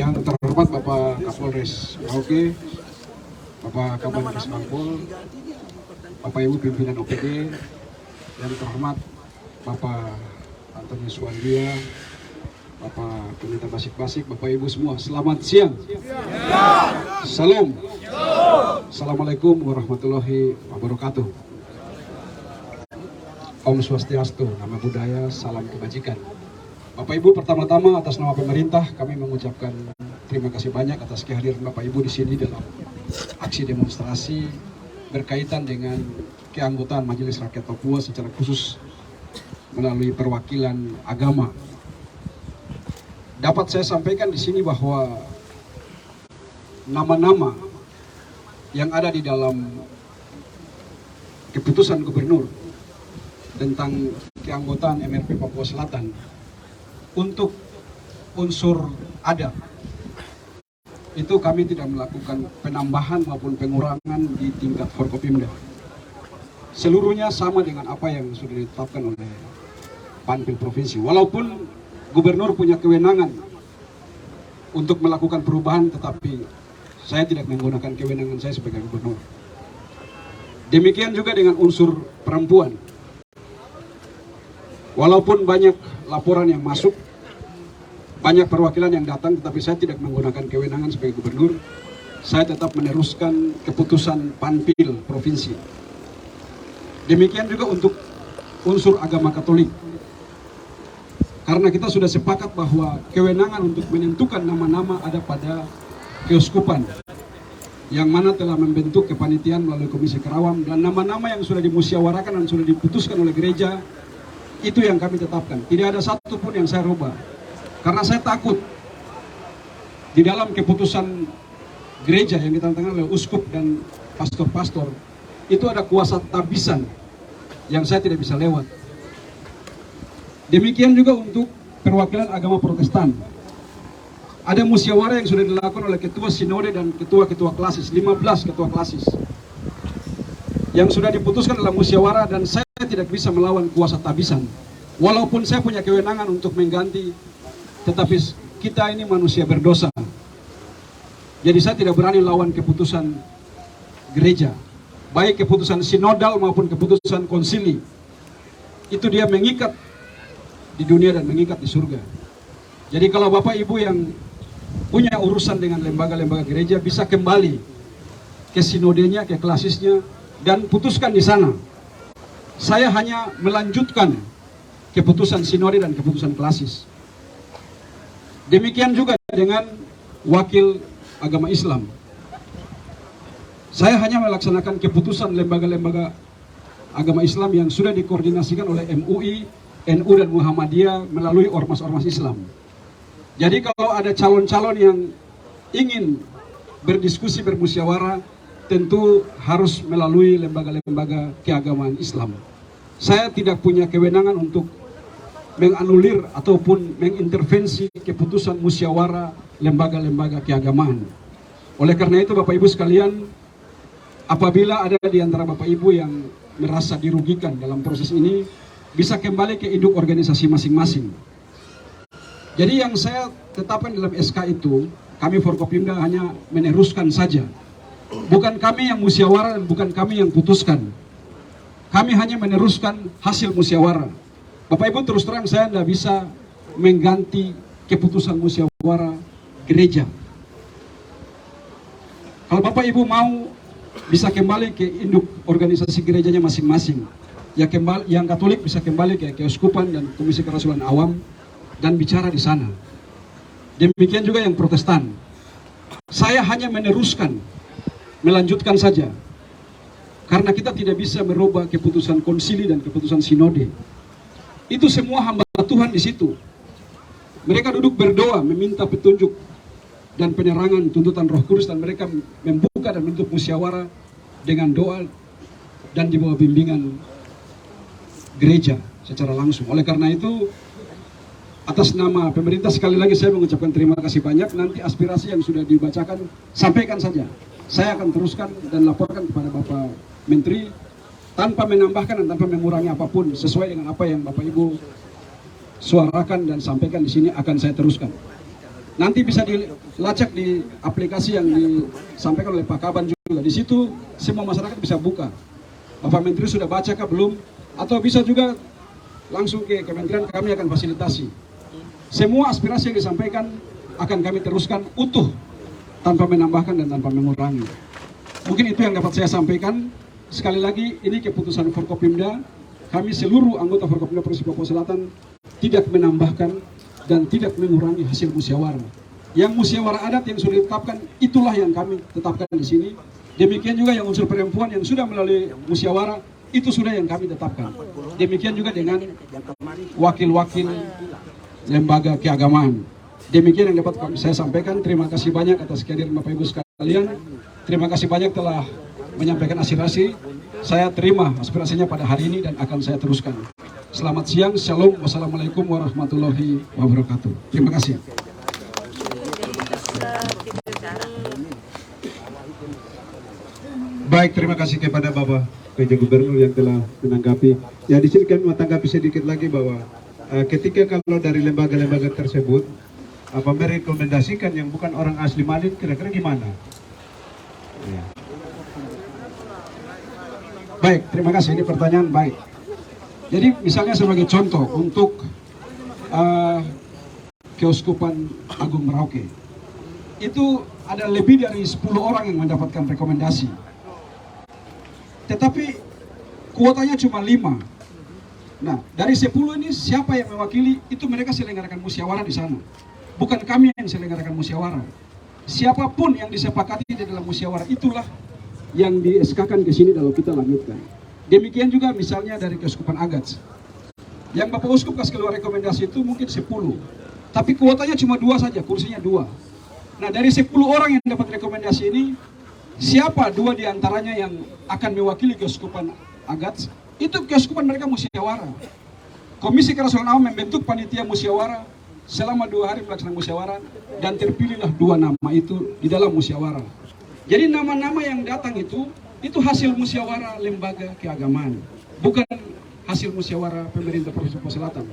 Yang terhormat Bapak Kapolres Merauke, Bapak Kapolres Bangpol, Bapak Ibu pimpinan OPD, yang terhormat Bapak Antoni Suwandia, Bapak Pendeta Basik-Basik, Bapak Ibu semua, selamat siang. Salam. Assalamualaikum warahmatullahi wabarakatuh. Om Swastiastu, nama budaya, salam kebajikan. Bapak Ibu, pertama-tama atas nama pemerintah kami mengucapkan terima kasih banyak atas kehadiran Bapak Ibu di sini dalam aksi demonstrasi berkaitan dengan keanggotaan Majelis Rakyat Papua secara khusus melalui perwakilan agama. Dapat saya sampaikan di sini bahwa nama-nama yang ada di dalam keputusan gubernur tentang keanggotaan MRP Papua Selatan untuk unsur adat itu kami tidak melakukan penambahan maupun pengurangan di tingkat Forkopimda. Seluruhnya sama dengan apa yang sudah ditetapkan oleh Panpil Provinsi. Walaupun gubernur punya kewenangan untuk melakukan perubahan, tetapi saya tidak menggunakan kewenangan saya sebagai gubernur. Demikian juga dengan unsur perempuan. Walaupun banyak laporan yang masuk, banyak perwakilan yang datang, tetapi saya tidak menggunakan kewenangan sebagai gubernur. Saya tetap meneruskan keputusan Panpil Provinsi. Demikian juga untuk unsur agama Katolik. Karena kita sudah sepakat bahwa kewenangan untuk menentukan nama-nama ada pada keuskupan, yang mana telah membentuk kepanitiaan melalui Komisi Kerawam, dan nama-nama yang sudah dimusyawarakan dan sudah diputuskan oleh gereja, itu yang kami tetapkan. Tidak ada satu pun yang saya rubah. Karena saya takut di dalam keputusan gereja yang ditandatangani oleh uskup dan pastor-pastor itu ada kuasa tabisan yang saya tidak bisa lewat. Demikian juga untuk perwakilan agama Protestan. Ada musyawarah yang sudah dilakukan oleh ketua sinode dan ketua-ketua klasis, 15 ketua klasis. Yang sudah diputuskan dalam musyawarah, dan saya tidak bisa melawan kuasa tabisan. Walaupun saya punya kewenangan untuk mengganti, tetapi kita ini manusia berdosa. Jadi saya tidak berani lawan keputusan gereja. Baik keputusan sinodal maupun keputusan konsili. Itu dia mengikat di dunia dan mengikat di surga. Jadi kalau Bapak Ibu yang punya urusan dengan lembaga-lembaga gereja, bisa kembali ke sinodenya, ke klasisnya, dan putuskan di sana. Saya hanya melanjutkan keputusan sinode dan keputusan klasis. Demikian juga dengan wakil agama Islam. Saya hanya melaksanakan keputusan lembaga-lembaga agama Islam yang sudah dikoordinasikan oleh MUI, NU dan Muhammadiyah melalui ormas-ormas Islam. Jadi kalau ada calon-calon yang ingin berdiskusi, bermusyawarah, tentu harus melalui lembaga-lembaga keagamaan Islam. Saya tidak punya kewenangan untuk menganulir ataupun mengintervensi keputusan musyawarah lembaga-lembaga keagamaan. Oleh karena itu Bapak Ibu sekalian, apabila ada di antara Bapak Ibu yang merasa dirugikan dalam proses ini, bisa kembali ke induk organisasi masing-masing. Jadi yang saya tetapkan dalam SK itu, kami Forkopimda hanya meneruskan saja. Bukan kami yang musyawarah dan bukan kami yang putuskan. Kami hanya meneruskan hasil musyawarah. Bapak Ibu, terus terang saya tidak bisa mengganti keputusan musyawarah gereja. Kalau Bapak Ibu mau, bisa kembali ke induk organisasi gerejanya masing-masing. Ya, yang Katolik bisa kembali ke keuskupan dan Komisi Kerasulan Awam dan bicara di sana. Demikian juga yang Protestan. Saya hanya meneruskan, melanjutkan saja. Karena kita tidak bisa merubah keputusan konsili dan keputusan sinode. Itu semua hamba Tuhan di situ. Mereka duduk berdoa, meminta petunjuk dan penerangan tuntutan Roh Kudus, dan mereka membuka dan menutup musyawarah dengan doa dan di bawah bimbingan gereja secara langsung. Oleh karena itu, atas nama pemerintah sekali lagi saya mengucapkan terima kasih banyak. Nanti aspirasi yang sudah dibacakan, sampaikan saja. Saya akan teruskan dan laporkan kepada Bapak Menteri tanpa menambahkan dan tanpa mengurangi apapun, sesuai dengan apa yang Bapak Ibu suarakan dan sampaikan di sini akan saya teruskan. Nanti bisa dilacak di aplikasi yang disampaikan oleh Pak Kaban juga. Di situ semua masyarakat bisa buka. Bapak Menteri sudah baca kah belum? Atau bisa juga langsung ke kementerian, kami akan fasilitasi. Semua aspirasi yang disampaikan akan kami teruskan utuh, tanpa menambahkan dan tanpa mengurangi. Mungkin itu yang dapat saya sampaikan. Sekali lagi, ini keputusan Forkopimda. Kami seluruh anggota Forkopimda Provinsi Papua Selatan tidak menambahkan dan tidak mengurangi hasil musyawarah. Yang musyawarah adat yang sudah ditetapkan, itulah yang kami tetapkan di sini. Demikian juga yang unsur perempuan yang sudah melalui musyawarah, itu sudah yang kami tetapkan. Demikian juga dengan wakil-wakil lembaga keagamaan. Demikian yang dapat saya sampaikan. Terima kasih banyak atas kehadiran Bapak Ibu sekalian. Terima kasih banyak telah menyampaikan aspirasi. Saya terima aspirasinya pada hari ini dan akan saya teruskan. Selamat siang, shalom, wassalamualaikum warahmatullahi wabarakatuh. Terima kasih. Baik, terima kasih kepada Bapak PJ Gubernur yang telah menanggapi. Ya, di sini kami menanggapi sedikit lagi bahwa ketika kalau dari lembaga-lembaga tersebut merekomendasikan yang bukan orang asli Malin, kira-kira gimana? Ya. Baik, terima kasih. Ini pertanyaan baik. Jadi misalnya sebagai contoh untuk Keuskupan Agung Merauke, itu ada lebih dari 10 orang yang mendapatkan rekomendasi. Tetapi kuotanya cuma 5. Nah, dari 10 ini siapa yang mewakili? Itu mereka selenggarakan musyawarah di sana. Bukan kami yang selenggarakan musyawarah. Siapapun yang disepakati di dalam musyawarah itulah yang di SK-kan ke sini lalu kita lanjutkan. Demikian juga misalnya dari Keuskupan Agats. Yang Bapak Uskup kasih keluar rekomendasi itu mungkin 10. Tapi kuotanya cuma 2 saja, kursinya 2. Nah, dari 10 orang yang dapat rekomendasi ini, siapa 2 diantaranya yang akan mewakili Keuskupan Agats? Itu keuskupan mereka musyawarah. Komisi Kerasulan Awam membentuk panitia musyawarah selama 2 hari melaksanakan musyawarah dan terpilihlah 2 nama itu di dalam musyawarah. Jadi nama-nama yang datang itu hasil musyawarah lembaga keagamaan, bukan hasil musyawarah pemerintah Provinsi Papua Selatan.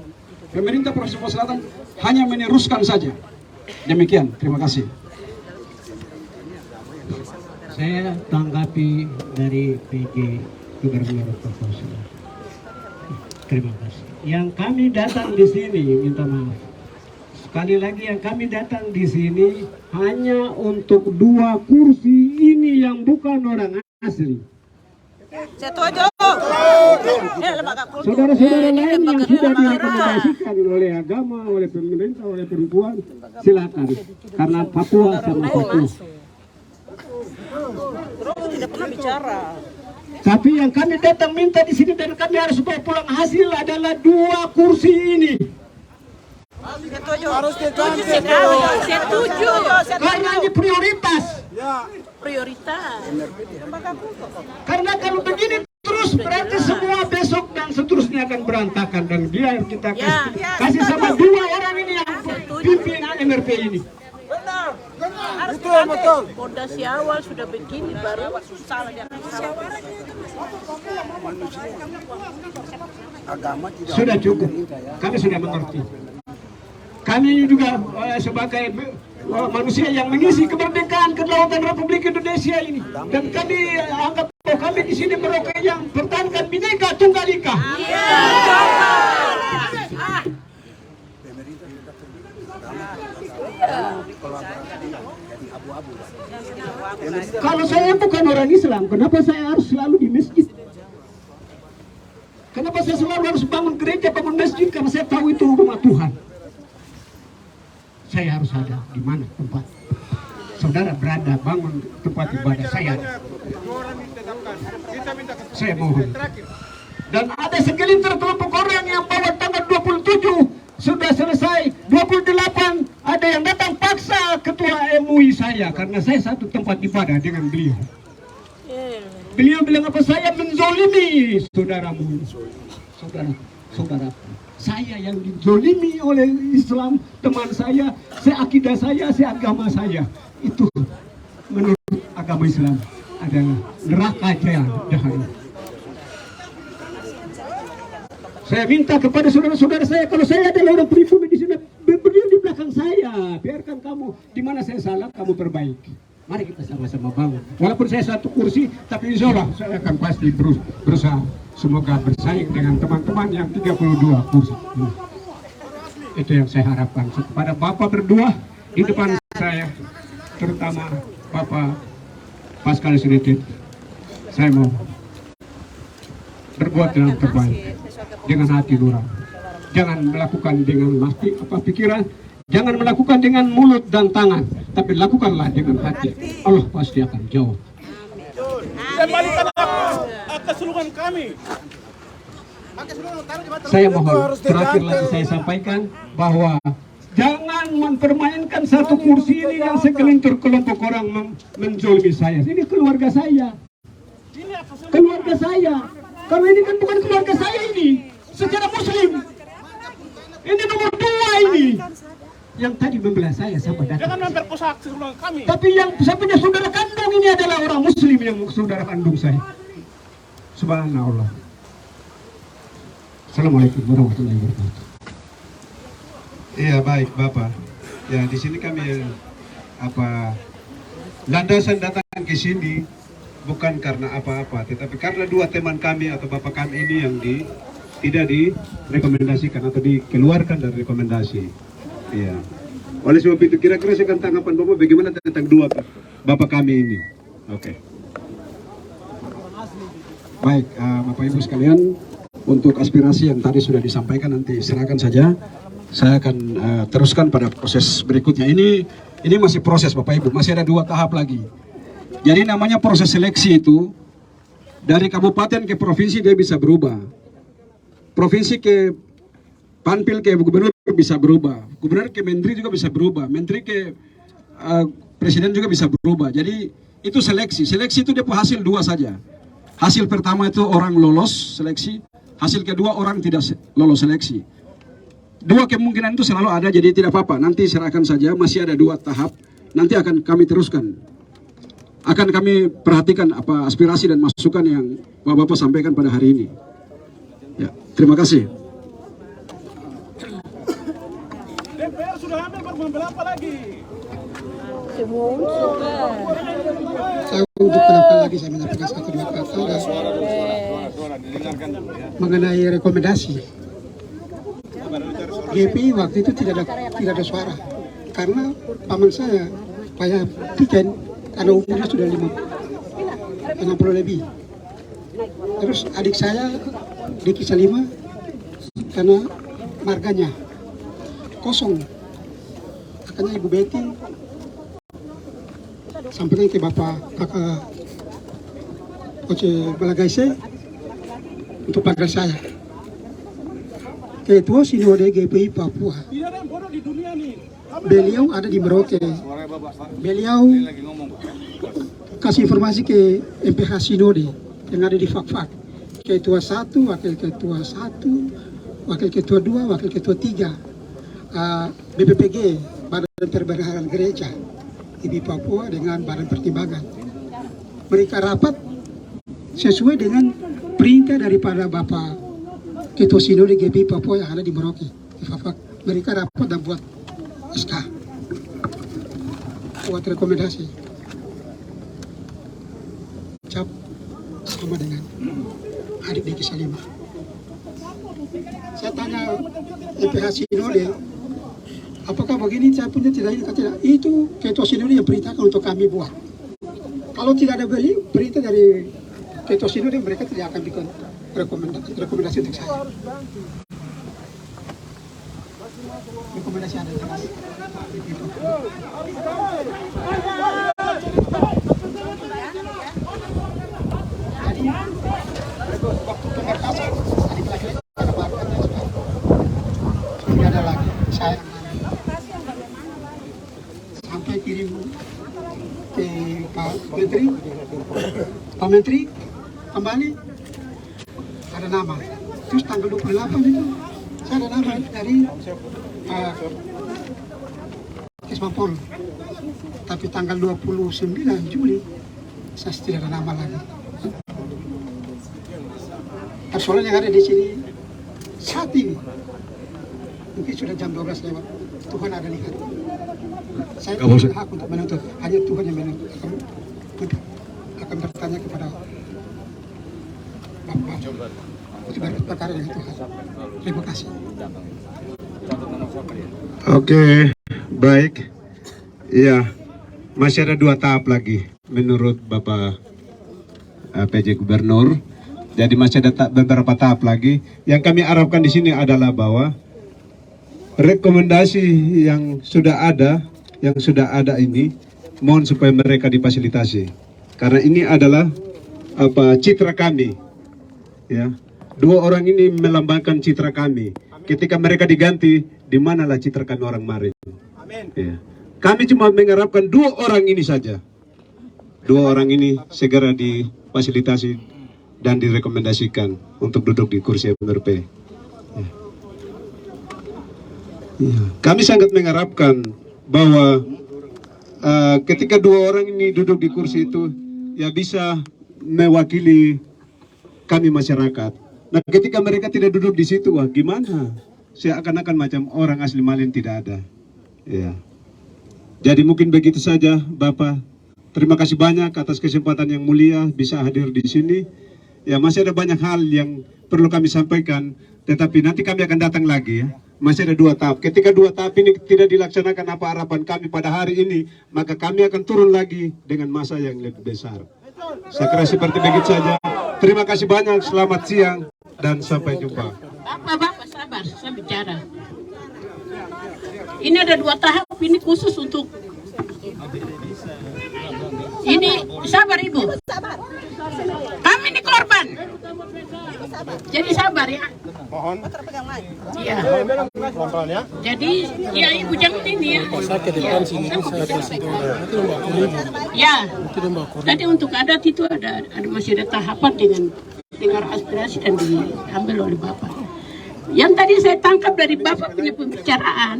Pemerintah Provinsi Papua Selatan hanya meneruskan saja. Demikian, terima kasih. Saya tanggapi dari PJ Gubernur Papua Selatan. Terima kasih. Yang kami datang di sini, minta maaf. Sekali lagi yang kami datang di sini hanya untuk 2 kursi ini yang bukan orang asli. Setuju. Saudara-saudara lain yang sudah direkomendasikan oleh agama, oleh pemerintah, oleh perempuan, silakan. Karena Papua sama Papua. Terus tidak pernah bicara. Tapi yang kami datang minta di sini dan kami harus bawa pulang hasil adalah 2 kursi ini. Setuju. Setuju sekali. Setuju. Karena ini prioritas. Prioritas. Karena kalau begini terus berarti semua besok dan seterusnya akan berantakan dan biar kita kasih sama 2 orang ini yang pimpin MRP ini. Harus betul. Fondasi awal sudah begini baru salah dia. Sudah cukup. Kami sudah mengerti. Kami juga sebagai manusia yang mengisi kemerdekaan kedaulatan Republik Indonesia ini, dan kami anggap bahwa kami di sini Merauke yang pertahankan Bhinneka Tunggal Ika. Kalau saya bukan orang Islam, kenapa saya harus selalu di masjid? Kenapa saya selalu harus bangun gereja, bangun masjid? Karena saya tahu itu rumah Tuhan. Saya harus ada di mana tempat saudara berada, bangun tempat ibadah saya. Saya mohon. Dan ada segelintir kelompok orang yang pada tanggal 27 sudah selesai, 28 ada yang datang paksa ketua MUI saya karena saya satu tempat ibadah dengan beliau. Beliau bilang apa? Saya menzolimi saudaramu, saudara. Saya yang dizolimi oleh Islam, teman saya, seakidah saya, seagama saya. Itu menurut agama Islam adalah neraka jahanam. Saya minta kepada saudara-saudara saya, kalau saya adalah orang pribumi di sini, berdiri di belakang saya, biarkan kamu di mana saya salah kamu perbaiki. Mari kita sama-sama bangun. Walaupun saya satu kursi, tapi insya Allah saya akan pasti berusaha. Semoga bersaing dengan teman-teman yang 32 kursi. Itu yang saya harapkan kepada Bapak berdua di depan saya, terutama Bapak Pascal Sidikin. Saya mau berbuat dengan terbaik, dengan hati nurani. Jangan melakukan dengan pikiran, jangan melakukan dengan mulut dan tangan, tapi lakukanlah dengan hati. Allah pasti akan jawab. Kembalikan keseluruhan kami. Saya mohon terakhir lagi saya sampaikan bahwa jangan mempermainkan satu kursi ini yang segelintir kelompok orang menjolimi saya. Ini keluarga saya. Keluarga saya. Kalau ini kan bukan keluarga saya ini. Secara muslim. Ini nomor 2 ini. Yang tadi membelah saya sama datang. Jangan memperkosa keseluruhan kami. Tapi yang saya punya saudara kandung ini adalah orang muslim yang saudara kandung saya. Subhanallah. Assalamualaikum warahmatullahi wabarakatuh. Iya baik Bapak. Ya di sini kami landasan datang ke sini bukan karena apa-apa, tetapi karena dua teman kami atau Bapak kami ini yang tidak direkomendasikan atau dikeluarkan dari rekomendasi. Iya. Oleh sebab itu kira-kira sekarang tanggapan Bapak bagaimana tentang dua Bapak kami ini? Oke. Baik, Bapak Ibu sekalian, untuk aspirasi yang tadi sudah disampaikan nanti serahkan saja. Saya akan teruskan pada proses berikutnya. Ini masih proses Bapak Ibu, masih ada 2 tahap lagi. Jadi namanya proses seleksi itu dari kabupaten ke provinsi dia bisa berubah. Provinsi ke Panpil ke gubernur bisa berubah. Gubernur ke menteri juga bisa berubah. Menteri ke presiden juga bisa berubah. Jadi itu seleksi. Seleksi itu dia hasil 2 saja. Hasil pertama itu orang lolos seleksi. Hasil kedua orang tidak lolos seleksi. 2 kemungkinan itu selalu ada, jadi tidak apa-apa. Nanti serahkan saja, masih ada 2 tahap. Nanti akan kami teruskan. Akan kami perhatikan apa aspirasi dan masukan yang Bapak-Bapak sampaikan pada hari ini. Ya, terima kasih. DPR sudah ambil berapa lagi? Semua unsur. Saya untuk kenapa lagi saya menyampaikan 1-2 kata mengenai rekomendasi. GPI waktu itu tidak ada suara karena paman saya Pak Piken karena umurnya sudah 60 lebih. Terus adik saya Diki Salima karena marganya kosong. Makanya Ibu Betty sampaikan ke Bapak Kakak Oce Balagaise untuk panggil saya. Ketua Sinode GPI Papua. Tidak ada yang bodoh di dunia nih. Beliau ada di Merauke. Beliau kasih informasi ke MPH Sinode yang ada di Fakfak. Ketua 1, Wakil Ketua 1, Wakil Ketua 2, Wakil Ketua 3. BPPG, Badan Perbendaharaan Gereja di Papua dengan Badan Pertimbangan. Mereka rapat sesuai dengan perintah daripada Bapak Ketua Sinode GPI Papua yang ada di Merauke, di Fakfak. Mereka rapat dan buat SK, buat rekomendasi. Cap sama dengan adik Diki Salima. Saya tanya MPH Sinode, apakah begini saya punya tidak ini? Tidak. Itu Ketua Sinode yang perintahkan untuk kami buat. Kalau tidak ada perintah dari Ketua Sinode, mereka tidak akan bikin rekomendasi untuk saya. Rekomendasi ada jelas. Itu. Jadi waktu pemberkasan tadi lagi tidak ada lagi. Saya sampai kirim ke Pak Menteri kembali ada nama. Terus tanggal 28 itu saya ada nama dari Kismampol. Tapi tanggal 29 Juli saya tidak ada nama lagi. Persoalan yang ada di sini saat ini mungkin sudah jam 12 lewat. Tuhan ada lihat. Saya Kamu tidak hak untuk menuntut, hanya Tuhan yang menuntut. Akan bertanya kepada Bapak untuk perkara yang Tuhan. Terima kasih. Oke, baik. Iya, masih ada 2 tahap lagi menurut Bapak PJ Gubernur. Jadi masih ada beberapa tahap lagi. Yang kami harapkan di sini adalah bahwa rekomendasi yang sudah ada ini, mohon supaya mereka difasilitasi. Karena ini adalah citra kami, ya. 2 orang ini melambangkan citra kami. Ketika mereka diganti, di manalah citra kami orang kemarin? Ya. Kami cuma mengharapkan 2 orang ini saja. 2 orang ini segera difasilitasi dan direkomendasikan untuk duduk di kursi MRP. Ya. Ya. Kami sangat mengharapkan bahwa ketika 2 orang ini duduk di kursi itu, ya bisa mewakili kami masyarakat. Nah, ketika mereka tidak duduk di situ, wah gimana? Seakan-akan macam orang asli Malin tidak ada. Ya. Jadi mungkin begitu saja, Bapak. Terima kasih banyak atas kesempatan yang mulia bisa hadir di sini. Ya, masih ada banyak hal yang perlu kami sampaikan, tetapi nanti kami akan datang lagi, ya. Masih ada 2 tahap. Ketika 2 tahap ini tidak dilaksanakan apa harapan kami pada hari ini, maka kami akan turun lagi dengan masa yang lebih besar. Saya kira seperti begitu saja. Terima kasih banyak, selamat siang, dan sampai jumpa. Bapak sabar, saya bicara. Ini ada 2 tahap, ini khusus untuk ini. Sabar Ibu. Kami ini korban. Jadi sabar ya. Mohon. Iya. Pelan-pelan ya. Jadi ya Ibu jangan ini ya. Ya. Tadi untuk adat itu ada masih ada tahapan dengan dengar aspirasi dan diambil oleh Bapak. Yang tadi saya tangkap dari Bapak punya pembicaraan,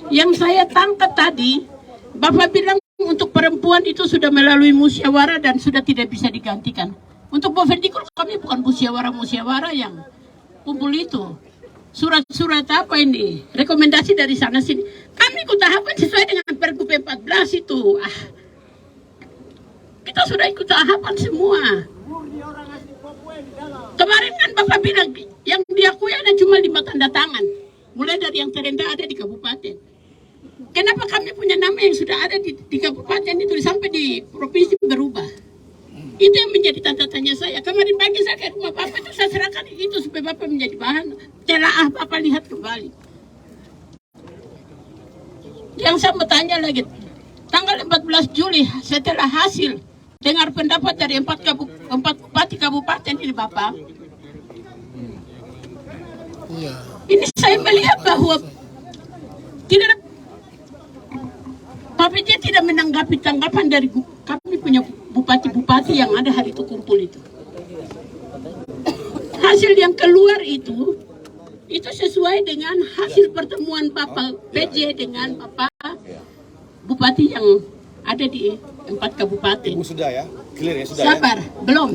yang saya tangkap tadi, Bapak bilang untuk perempuan itu sudah melalui musyawarah dan sudah tidak bisa digantikan. Untuk Bovendikul kami bukan musyawarah yang kumpul itu. Surat-surat apa ini? Rekomendasi dari sana sini. Kami ikut tahapan sesuai dengan Pergub 14 itu. Kita sudah ikut tahapan semua. Kemarin kan Bapak bilang yang diakui ada cuma 5 tanda tangan. Mulai dari yang terendah ada di kabupaten. Kenapa kami punya nama yang sudah ada di kabupaten itu sampai di provinsi berubah? Itu yang menjadi tanda tanya saya. Kemarin pagi saya ke rumah Bapak itu saya serahkan itu supaya Bapak menjadi bahan telaah Bapak lihat kembali. Yang saya mau tanya lagi, tanggal 14 Juli setelah hasil dengar pendapat dari 4 bupati kabupaten ini Bapak. Ini saya melihat bahwa tidak Pak PJ tidak menanggapi tanggapan dari kami punya bupati-bupati yang ada hari itu kumpul itu. Hasil yang keluar itu sesuai dengan hasil pertemuan Bapak PJ dengan Bapak Bupati yang ada di 4 kabupaten. Ibu sudah ya? Clear ya? Sudah Sabar, ya? belum.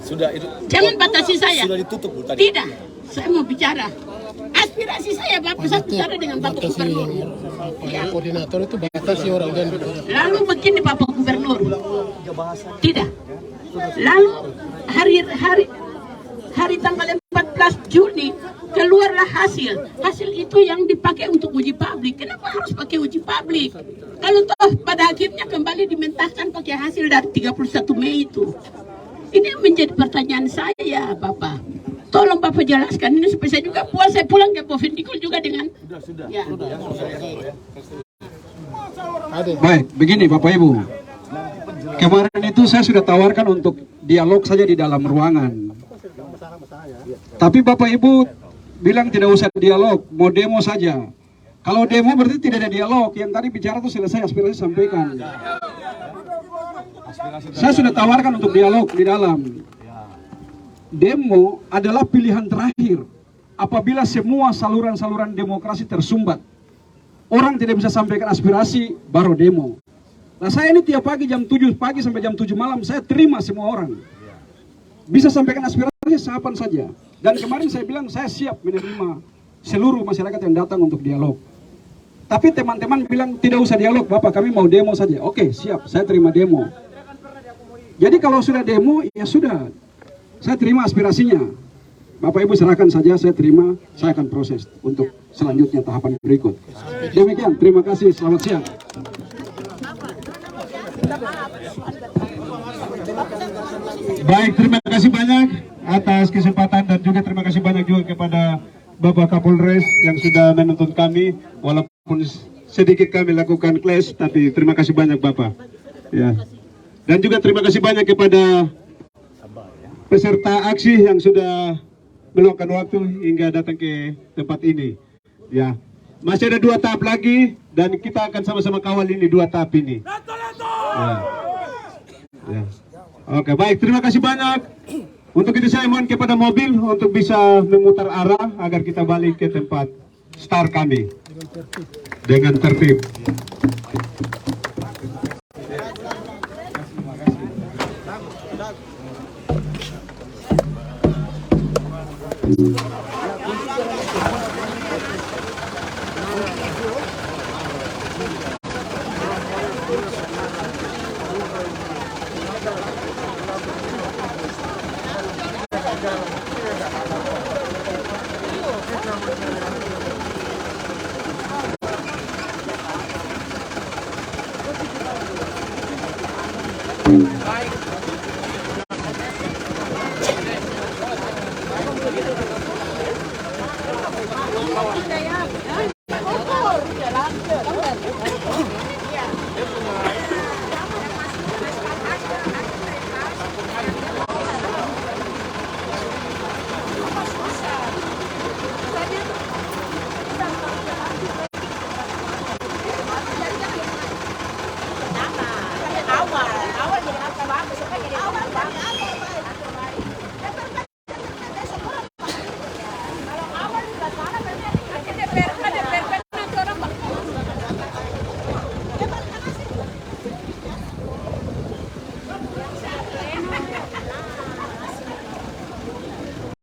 Sudah itu. Jangan batasi saya. Sudah ditutup Bu tadi? Tidak, saya mau bicara. Aspirasi saya Bapak, saya bicara dengan Bapak Gubernur. Ya. Koordinator itu batasi orang dan Lalu begini Bapak Gubernur. Tidak. Lalu hari tanggal 14 Juni keluarlah hasil. Hasil itu yang dipakai untuk uji publik. Kenapa harus pakai uji publik? Kalau toh pada akhirnya kembali dimentahkan pakai hasil dari 31 Mei itu. Ini yang menjadi pertanyaan saya Bapak. Tolong Bapak jelaskan ini supaya saya juga puas. Saya pulang ke Bovendikul juga dengan ya. Baik, begini Bapak Ibu. Kemarin itu saya sudah tawarkan untuk dialog saja di dalam ruangan. Tapi Bapak Ibu bilang tidak usah dialog, mau demo saja. Kalau demo berarti tidak ada dialog. Yang tadi bicara itu selesai, aspirasi sampaikan. Saya sudah tawarkan untuk dialog di dalam. Demo adalah pilihan terakhir. Apabila semua saluran-saluran demokrasi tersumbat, orang tidak bisa sampaikan aspirasi, baru demo. Nah saya ini tiap pagi jam 7 pagi sampai jam 7 malam, saya terima semua orang. Bisa sampaikan aspirasi kapan saja. Dan kemarin saya bilang saya siap menerima seluruh masyarakat yang datang untuk dialog. Tapi teman-teman bilang tidak usah dialog, Bapak, kami mau demo saja. Oke, siap, saya terima demo. Jadi kalau sudah demo, ya sudah, saya terima aspirasinya. Bapak Ibu serahkan saja, saya terima, saya akan proses untuk selanjutnya tahapan berikut. Demikian, terima kasih, selamat siang. Baik, terima kasih banyak atas kesempatan dan juga terima kasih banyak juga kepada Bapak Kapolres yang sudah menuntun kami, walaupun sedikit kami lakukan clash, tapi terima kasih banyak Bapak. Ya. Dan juga terima kasih banyak kepada peserta aksi yang sudah meluangkan waktu hingga datang ke tempat ini. Ya, masih ada 2 tahap lagi dan kita akan sama-sama kawal ini 2 tahap ini. Ya. Ya. Oke, baik, terima kasih banyak. Untuk itu saya mohon kepada mobil untuk bisa memutar arah agar kita balik ke tempat start kami dengan tertib.